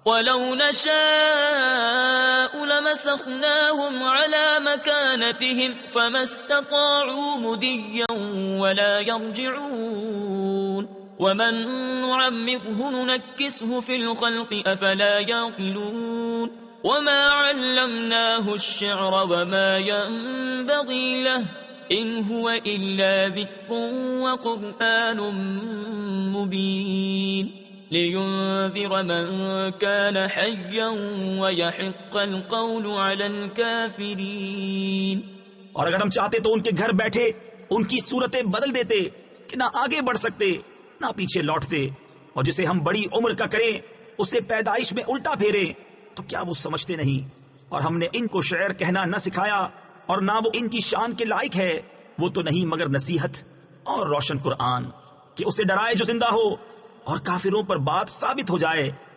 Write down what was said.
वलौ नशाअ लमसखनाहुम अला मकानतिहिम फमस्तताअू मुदिय्यन वला यरजिऊन वमन नुअम्मिरहु नुनक्किसहु फिल खल्क़ि अफला याक़िलून वमा अल्लमनाहु अश्शिअर वमा यंबग़ी लहु इन हुवा इल्ला ज़िक्रुन व क़ुरआनुम मुबीन लियुन्ज़िर मन कान हय्यन व यहिक़्क़ल क़ौलु अलल काफ़िरीन। और अगर हम चाहते तो उनके घर बैठे उनकी सूरतें बदल देते कि ना आगे बढ़ सकते ना पीछे लौटते, और जिसे हम बड़ी उम्र का करें उसे पैदाइश में उल्टा फेरे, तो क्या वो समझते नहीं? और हमने इनको शेर कहना न सिखाया और ना वो इनकी शान के लायक है, वो तो नहीं मगर नसीहत और रोशन कुरान कि उसे डराए जो जिंदा हो और काफिरों पर बात साबित हो जाए